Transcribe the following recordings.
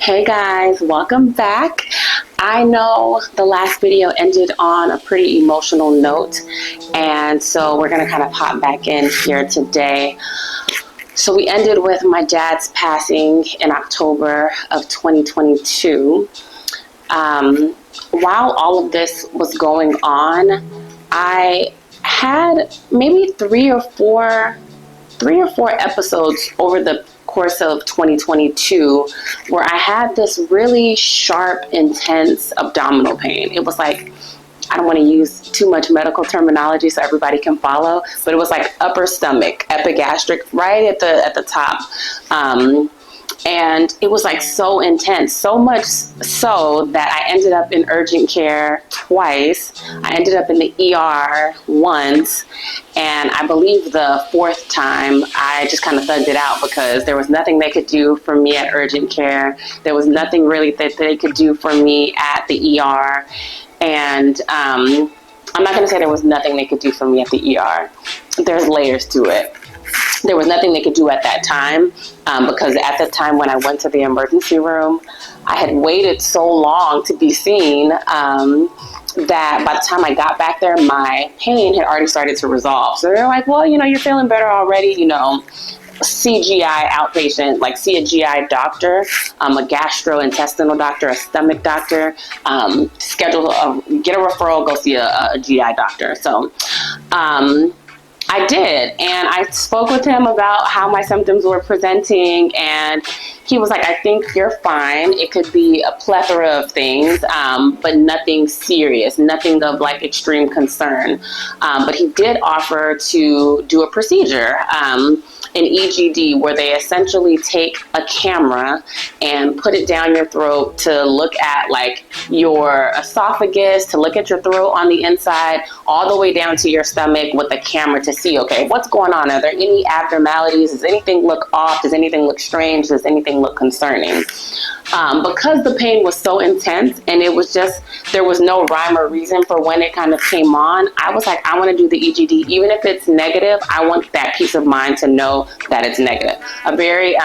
Hey guys, welcome back. I know the last video ended on a pretty emotional note, and so we're going to kind of pop back in here today. So we ended with my dad's passing in October of 2022. While all of this was going on, I had maybe three or four episodes over the course of 2022 where I had this really sharp, intense abdominal pain. It was like, I don't want to use too much medical terminology so everybody can follow, but it was like upper stomach, epigastric, right at the top. And it was like so intense, so much so that I ended up in urgent care twice. I ended up in the ER once, and I believe the fourth time I just kind of thugged it out because there was nothing they could do for me at urgent care. There was nothing really that they could do for me at the ER. And I'm not going to say there was nothing they could do for me at the ER. There's layers to it. There was nothing they could do at that time because at the time when I went to the emergency room, I had waited so long to be seen that by the time I got back there, my pain had already started to resolve. So they're like, well, you're feeling better already, CGI outpatient, like see a GI doctor, a gastrointestinal doctor, a stomach doctor, get a referral, go see a GI doctor. So, I did, and I spoke with him about how my symptoms were presenting, and he was like, I think you're fine. It could be a plethora of things, but nothing serious, nothing of like extreme concern. But he did offer to do a procedure, an EGD, where they essentially take a camera and put it down your throat to look at like your esophagus, to look at your throat on the inside, all the way down to your stomach with the camera to see, okay, what's going on? Are there any abnormalities? Does anything look off? Does anything look strange? Does anything look concerning? Because the pain was so intense and it was just, there was no rhyme or reason for when it kind of came on, I was like, I want to do the EGD. Even if it's negative, I want that peace of mind to know that it's negative. A very,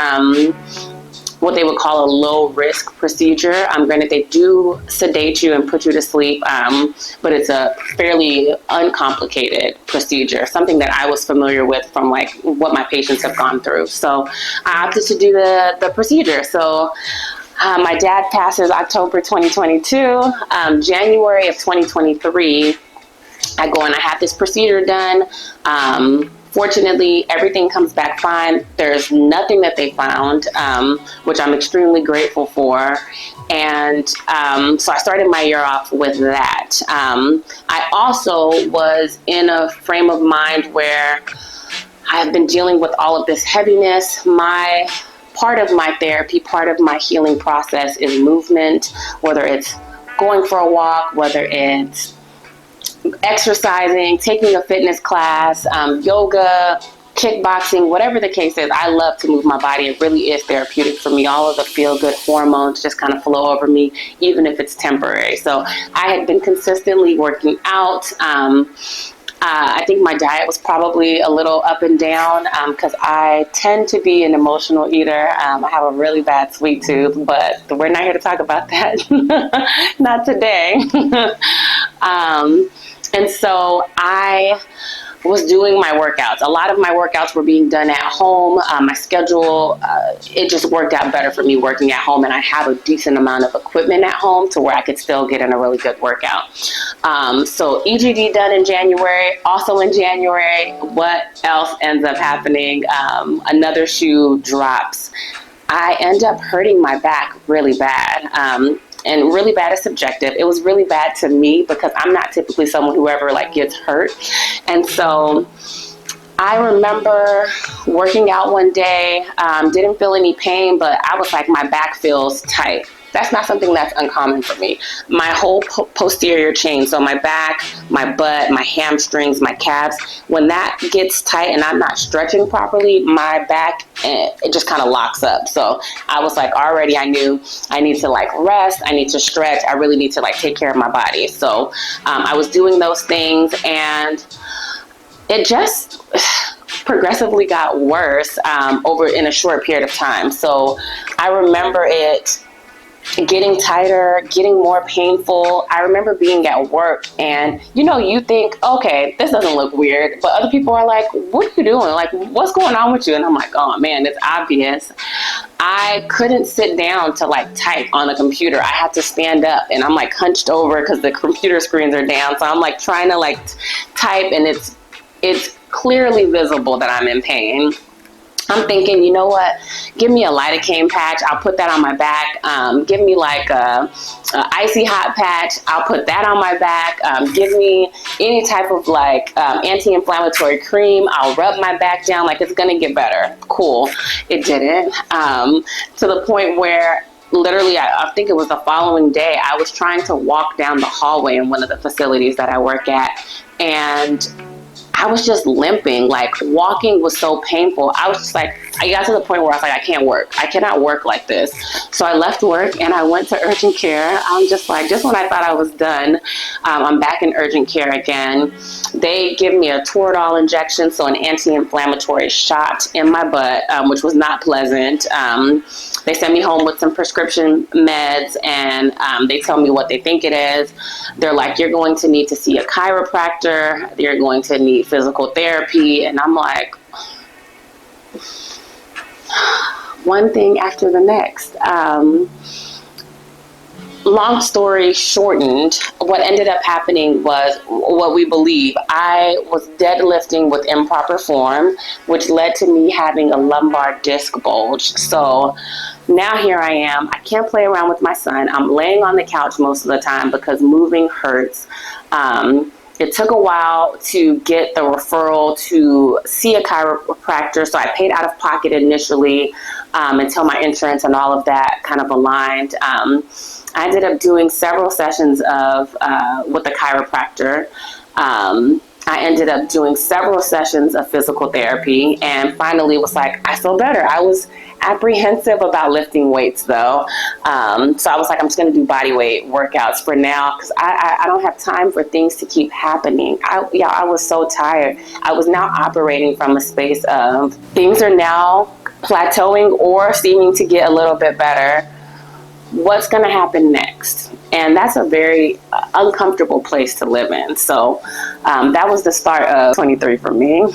what they would call a low risk procedure. Granted, they do sedate you and put you to sleep, but it's a fairly uncomplicated procedure, something that I was familiar with from like what my patients have gone through. So I opted to do the procedure. So my dad passes October 2022. January of 2023, I go and I have this procedure done. Fortunately, everything comes back fine. There's nothing that they found, which I'm extremely grateful for. And so I started my year off with that. I also was in a frame of mind where I've been dealing with all of this heaviness. Part of my therapy, part of my healing process is movement, whether it's going for a walk, whether it's exercising, taking a fitness class, yoga, kickboxing, whatever the case is. I love to move my body. It really is therapeutic for me. All of the feel-good hormones just kind of flow over me, even if it's temporary. So I had been consistently working out. I think my diet was probably a little up and down because I tend to be an emotional eater. I have a really bad sweet tooth, but we're not here to talk about that. Not today. And so I was doing my workouts. A lot of my workouts were being done at home. My schedule, it just worked out better for me working at home, and I have a decent amount of equipment at home to where I could still get in a really good workout. So EGD done in January. Also in January, what else ends up happening? Another shoe drops. I end up hurting my back really bad. And really bad is subjective. It was really bad to me because I'm not typically someone who ever like gets hurt. And so I remember working out one day, didn't feel any pain, but I was like, my back feels tight. That's not something that's uncommon for me. My whole posterior chain, so my back, my butt, my hamstrings, my calves, when that gets tight and I'm not stretching properly, my back, it just kind of locks up. So I was like, already I knew I need to like rest, I need to stretch, I really need to like take care of my body. So I was doing those things, and it just progressively got worse over in a short period of time. So I remember it getting tighter, getting more painful. I remember being at work and, you think, okay, this doesn't look weird, but other people are like, what are you doing? Like, what's going on with you? And I'm like, oh man, it's obvious. I couldn't sit down to like type on the computer. I had to stand up and I'm like hunched over because the computer screens are down. So I'm like trying to like type and it's clearly visible that I'm in pain. I'm thinking, you know what? Give me a lidocaine patch. I'll put that on my back. Give me like a icy hot patch. I'll put that on my back. Give me any type of like anti-inflammatory cream. I'll rub my back down like it's gonna get better. Cool. It didn't. To the point where literally, I think it was the following day, I was trying to walk down the hallway in one of the facilities that I work at, and I was just limping. Like, walking was so painful. I was just like, I got to the point where I was like, I can't work. I cannot work like this. So I left work and I went to urgent care. I'm just like, just when I thought I was done, I'm back in urgent care again. They give me a Toradol injection, so an anti-inflammatory shot in my butt, which was not pleasant. They send me home with some prescription meds, and they tell me what they think it is. They're like, you're going to need to see a chiropractor. You're going to need physical therapy. And I'm like, one thing after the next. Long story shortened, what ended up happening was what we believe. I was deadlifting with improper form, which led to me having a lumbar disc bulge. So now here I am. I can't play around with my son. I'm laying on the couch most of the time because moving hurts. It took a while to get the referral to see a chiropractor, so I paid out of pocket initially until my insurance and all of that kind of aligned. I ended up doing several sessions with a chiropractor. I ended up doing several sessions of physical therapy, and finally was like, I feel better. I was apprehensive about lifting weights though. So I was like, I'm just going to do body weight workouts for now because I don't have time for things to keep happening. I was so tired. I was now operating from a space of things are now plateauing or seeming to get a little bit better. What's going to happen next? And that's a very uncomfortable place to live in. So that was the start of 23 for me.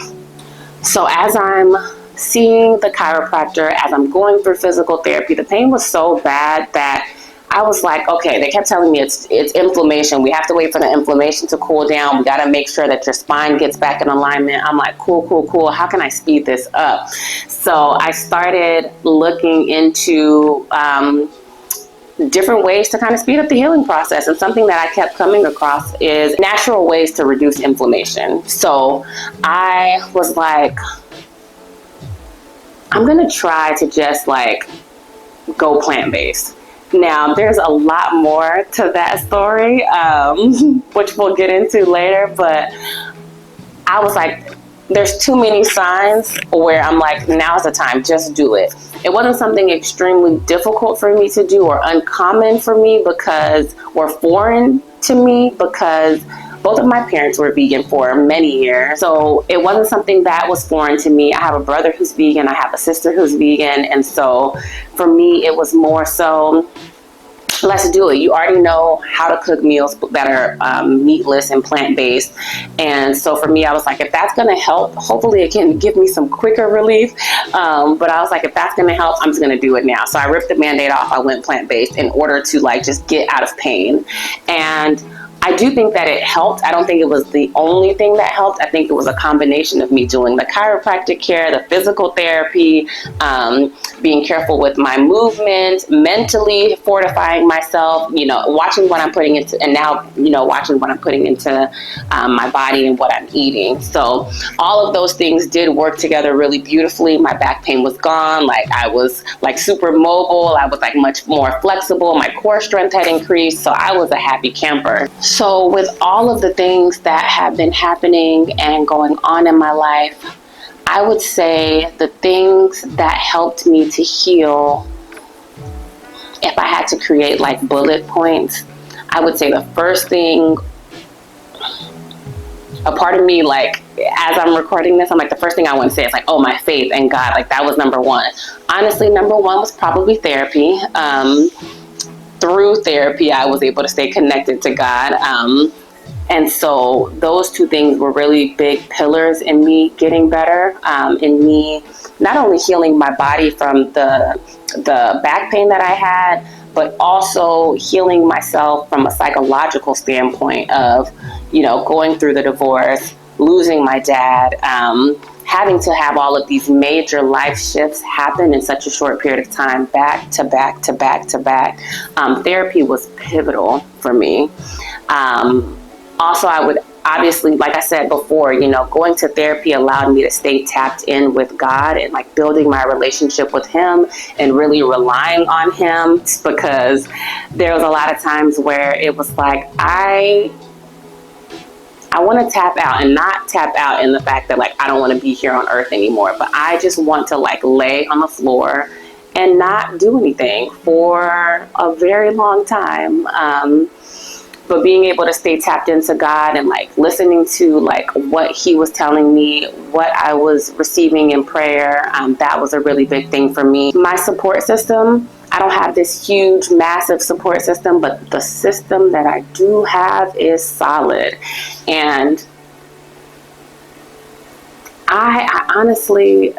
So as I'm seeing the chiropractor, as I'm going through physical therapy, the pain was so bad that I was like, okay, they kept telling me it's inflammation. We have to wait for the inflammation to cool down. We got to make sure that your spine gets back in alignment. I'm like, cool. How can I speed this up? So I started looking into different ways to kind of speed up the healing process. And something that I kept coming across is natural ways to reduce inflammation. So I was like, I'm going to try to just like go plant-based. Now, there's a lot more to that story, which we'll get into later, but I was like, there's too many signs where I'm like, now's the time, just do it. It wasn't something extremely difficult for me to do or uncommon for me or foreign to me because both of my parents were vegan for many years. So it wasn't something that was foreign to me. I have a brother who's vegan. I have a sister who's vegan. And so for me, it was more so, let's do it. You already know how to cook meals that are meatless and plant-based. And so for me, I was like, if that's going to help, hopefully it can give me some quicker relief. But I was like, if that's going to help, I'm just going to do it now. So I ripped the Band-Aid off. I went plant-based in order to like just get out of pain. And I do think that it helped. I don't think it was the only thing that helped. I think it was a combination of me doing the chiropractic care, the physical therapy, being careful with my movement, mentally fortifying myself, watching what I'm putting into, and now, watching what I'm putting into my body and what I'm eating. So all of those things did work together really beautifully. My back pain was gone. Like I was like super mobile. I was like much more flexible. My core strength had increased. So I was a happy camper. So with all of the things that have been happening and going on in my life, I would say the things that helped me to heal, if I had to create like bullet points, I would say the first thing, a part of me, like as I'm recording this, I'm like, the first thing I want to say is like, oh, my faith in God, like that was number one. Honestly, number one was probably therapy. through therapy, I was able to stay connected to God. And so those two things were really big pillars in me getting better, in me not only healing my body from the back pain that I had, but also healing myself from a psychological standpoint of, going through the divorce, losing my dad, having to have all of these major life shifts happen in such a short period of time, back to back to back to back. Therapy was pivotal for me. Also, I would obviously, like I said before, going to therapy allowed me to stay tapped in with God and like building my relationship with Him and really relying on Him, because there was a lot of times where it was like, I want to tap out, and not tap out in the fact that like I don't want to be here on earth anymore, but I just want to like lay on the floor and not do anything for a very long time. But being able to stay tapped into God and like listening to like what He was telling me, what I was receiving in prayer, that was a really big thing for me. My support system, I don't have this huge, massive support system, but the system that I do have is solid. And I honestly,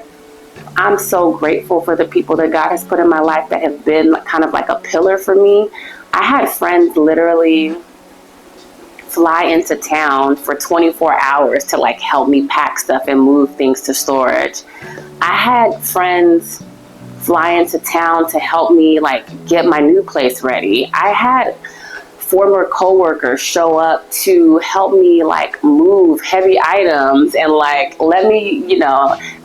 I'm so grateful for the people that God has put in my life that have been kind of like a pillar for me. I had friends literally fly into town for 24 hours to like help me pack stuff and move things to storage. I had friends fly into town to help me like get my new place ready. I had former coworkers show up to help me like move heavy items and like let me,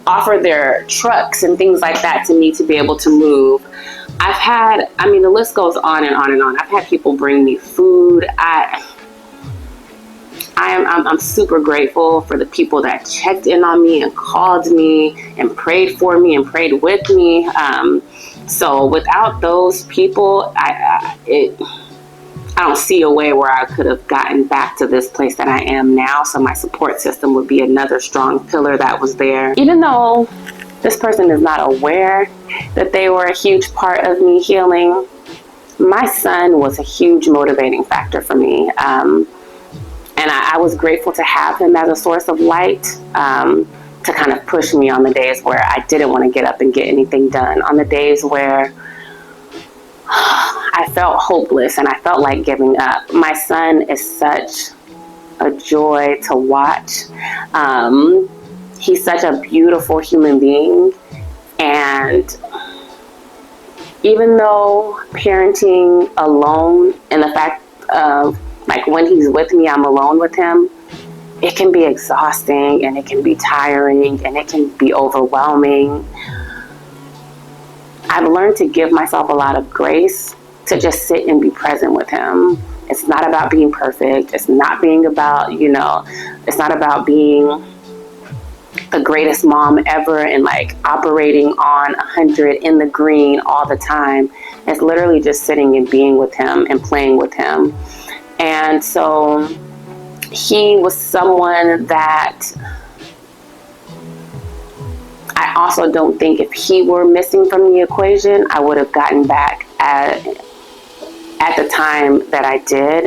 offer their trucks and things like that to me to be able to move. The list goes on and on and on. I've had people bring me food. I'm super grateful for the people that checked in on me and called me and prayed for me and prayed with me. So without those people, I don't see a way where I could have gotten back to this place that I am now. So my support system would be another strong pillar that was there. Even though this person is not aware that they were a huge part of me healing, my son was a huge motivating factor for me. And I was grateful to have him as a source of light, to kind of push me on the days where I didn't want to get up and get anything done, on the days where I felt hopeless and I felt like giving up. My son is such a joy to watch. He's such a beautiful human being. And even though parenting alone and the fact of like when he's with me, I'm alone with him, it can be exhausting and it can be tiring and it can be overwhelming. I've learned to give myself a lot of grace to just sit and be present with him. It's not about being perfect. It's not being about, it's not about being the greatest mom ever and like operating on 100 in the green all the time. It's literally just sitting and being with him and playing with him. And so he was someone that I also don't think if he were missing from the equation, I would have gotten back at the time that I did,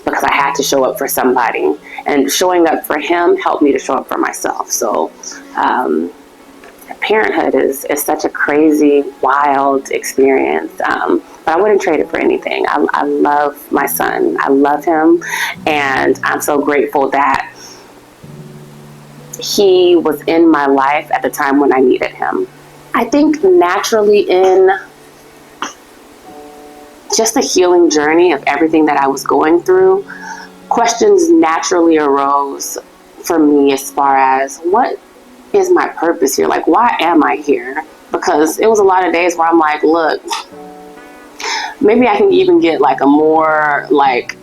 because I had to show up for somebody. And showing up for him helped me to show up for myself. So parenthood is such a crazy, wild experience. But I wouldn't trade it for anything. I love my son. I love him. And I'm so grateful that he was in my life at the time when I needed him. I think naturally in just the healing journey of everything that I was going through, questions naturally arose for me as far as what is my purpose here? Like, why am I here? Because it was a lot of days where I'm like, look, maybe I can even get like a more like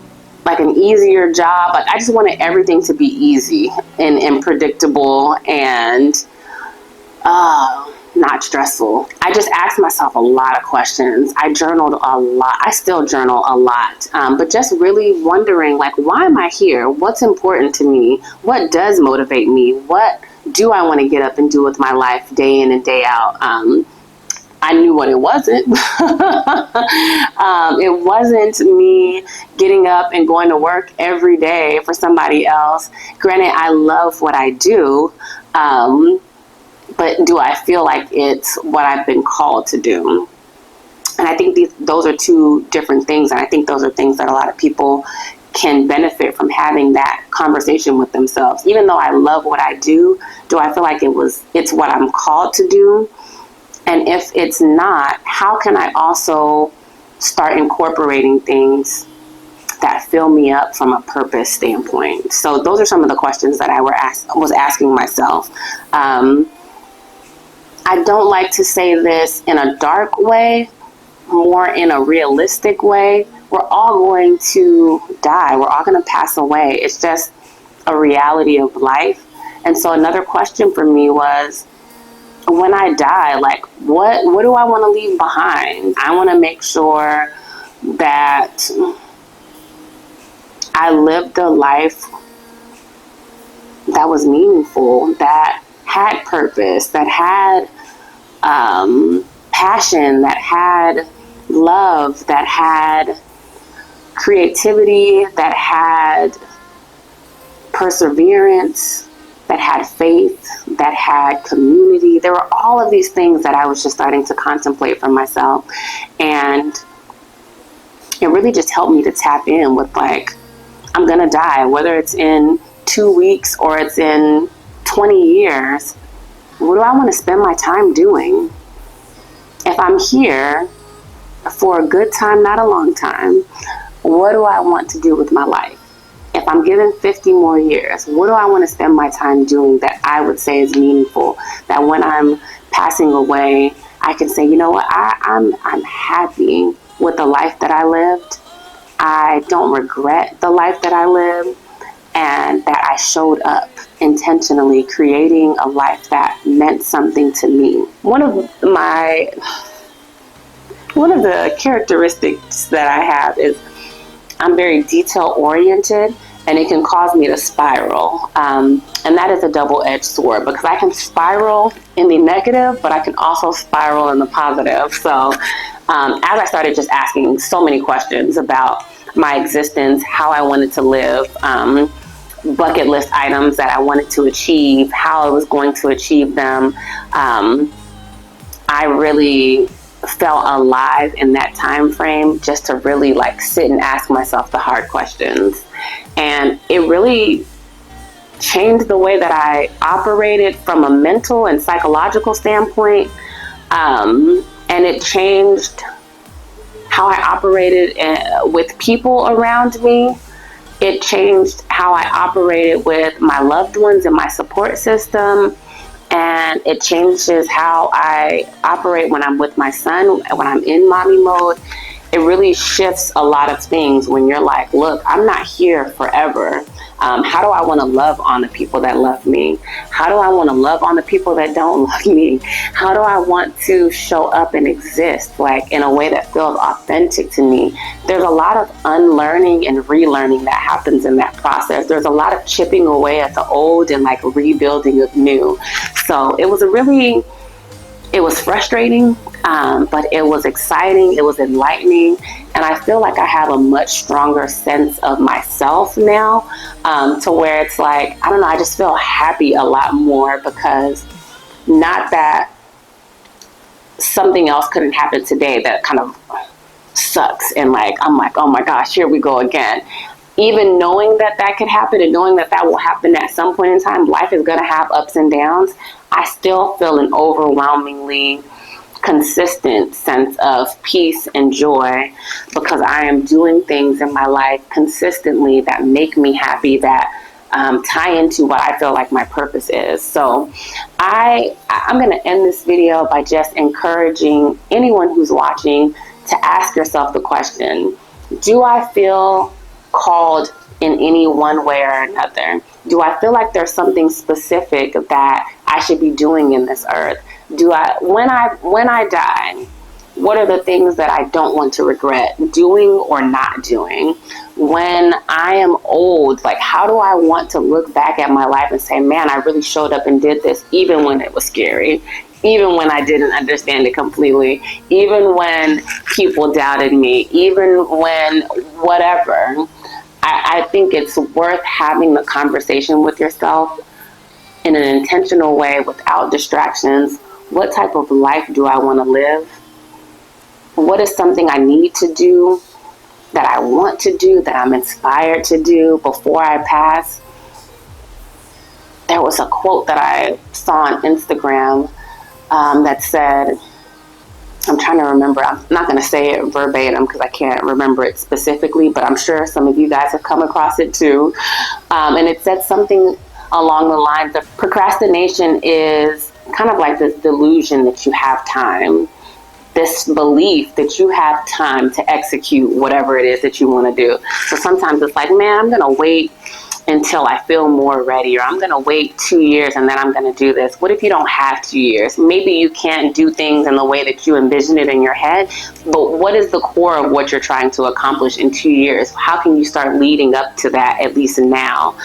an easier job. Like I just wanted everything to be easy and predictable and not stressful. I just asked myself a lot of questions. I journaled a lot. I still journal a lot. But just really wondering, like, why am I here? What's important to me? What does motivate me? What do I want to get up and do with my life day in and day out? I knew what it wasn't. It wasn't me getting up and going to work every day for somebody else. Granted, I love what I do, but do I feel like it's what I've been called to do? And I think those are two different things. And I think those are things that a lot of people can benefit from having that conversation with themselves. Even though I love what I do I feel like it's what I'm called to do? And if it's not, how can I also start incorporating things that fill me up from a purpose standpoint? So those are some of the questions that I was asking myself. I don't like to say this in a dark way, more in a realistic way. We're all going to die. We're all going to pass away. It's just a reality of life. And so another question for me was, when I die, like, what do I want to leave behind? I want to make sure that I lived a life that was meaningful, that had purpose, that had passion, that had love, that had creativity, that had perseverance, that had faith, that had community. There were all of these things that I was just starting to contemplate for myself. And it really just helped me to tap in with, like, I'm going to die, whether it's in 2 weeks or it's in 20 years. What do I want to spend my time doing? If I'm here for a good time, not a long time, what do I want to do with my life? If I'm given 50 more years, what do I want to spend my time doing that I would say is meaningful? That when I'm passing away, I can say, you know what, I'm happy with the life that I lived. I don't regret the life that I lived, and that I showed up intentionally, creating a life that meant something to me. One of the characteristics that I have is I'm very detail oriented, and it can cause me to spiral. And that is a double-edged sword, because I can spiral in the negative, but I can also spiral in the positive. So as I started just asking so many questions about my existence, how I wanted to live, bucket list items that I wanted to achieve, how I was going to achieve them, I really felt alive in that time frame, just to really, like, sit and ask myself the hard questions. And it really changed the way that I operated from a mental and psychological standpoint. And it changed how I operated with people around me. It changed how I operated with my loved ones and my support system. And it changes how I operate when I'm with my son, when I'm in mommy mode. It really shifts a lot of things when you're like, look, I'm not here forever. How do I want to love on the people that love me? How do I want to love on the people that don't love me? How do I want to show up and exist, like, in a way that feels authentic to me? There's a lot of unlearning and relearning that happens in that process. There's a lot of chipping away at the old and, like, rebuilding of new. So it was frustrating, but it was exciting, it was enlightening, and I feel like I have a much stronger sense of myself now, to where it's like, I don't know, I just feel happy a lot more, because not that something else couldn't happen today that kind of sucks, and, like, I'm like, oh my gosh, here we go again. Even knowing that that could happen, and knowing that that will happen at some point in time, life is going to have ups and downs, I still feel an overwhelmingly consistent sense of peace and joy, because I am doing things in my life consistently that make me happy, that tie into what I feel like my purpose is. So I'm going to end this video by just encouraging anyone who's watching to ask yourself the question, do I feel called in any one way or another? Do I feel like there's something specific that I should be doing in this earth? When I die, what are the things that I don't want to regret doing or not doing? When I am old, like, how do I want to look back at my life and say, man, I really showed up and did this, even when it was scary, even when I didn't understand it completely, even when people doubted me, even when whatever. I think it's worth having the conversation with yourself in an intentional way without distractions. What type of life do I want to live? What is something I need to do, that I want to do, that I'm inspired to do before I pass? There was a quote that I saw on Instagram that said, I'm trying to remember, I'm not going to say it verbatim because I can't remember it specifically, but I'm sure some of you guys have come across it too. And it said something along the lines of procrastination is kind of like this delusion that you have time, this belief that you have time to execute whatever it is that you want to do. So sometimes it's like, man, I'm going to wait until I feel more ready, or I'm going to wait 2 years and then I'm going to do this. What if you don't have 2 years? Maybe you can't do things in the way that you envision it in your head, but what is the core of what you're trying to accomplish in 2 years? How can you start leading up to that, at least now?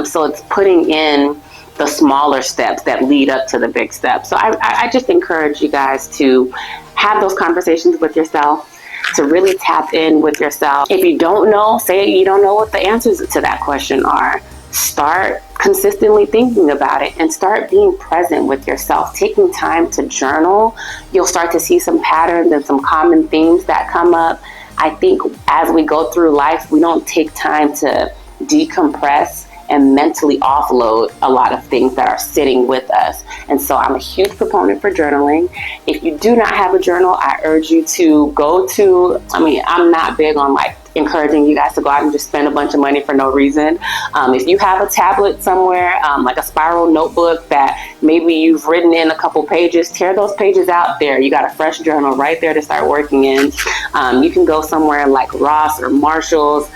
So it's putting in the smaller steps that lead up to the big steps. So I just encourage you guys to have those conversations with yourself, to really tap in with yourself. If you don't know, say you don't know what the answers to that question are. Start consistently thinking about it and start being present with yourself. Taking time to journal, you'll start to see some patterns and some common themes that come up. I think as we go through life, we don't take time to decompress and mentally offload a lot of things that are sitting with us. And so I'm a huge proponent for journaling. If you do not have a journal, I urge you to go to, I'm not big on like encouraging you guys to go out and just spend a bunch of money for no reason. If you have a tablet somewhere, like a spiral notebook that maybe you've written in a couple pages, tear those pages out there. You got a fresh journal right there to start working in. You can go somewhere like Ross or Marshall's.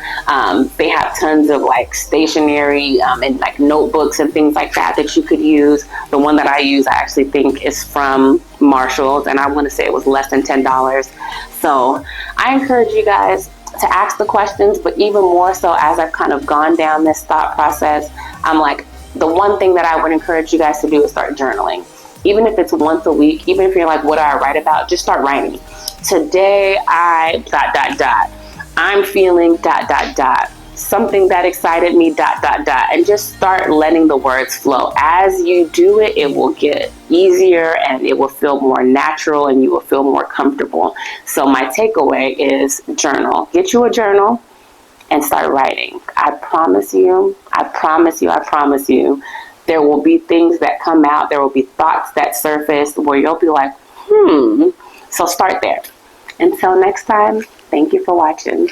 They have tons of like stationery and like notebooks and things like that that you could use. The one that I use, I actually think is from Marshall's, and I want to say it was less than $10. So I encourage you guys to ask the questions, but even more so as I've kind of gone down this thought process, I'm like, the one thing that I would encourage you guys to do is start journaling. Even if it's once a week, even if you're like, what do I write about? Just start writing. Today I ... I'm feeling ... something that excited me ... and just start letting the words flow. As you do it, it will get easier and it will feel more natural and you will feel more comfortable. So my takeaway is journal. Get you a journal and start writing. I promise you, there will be things that come out. There will be thoughts that surface where you'll be like, So start there. Until next time, thank you for watching.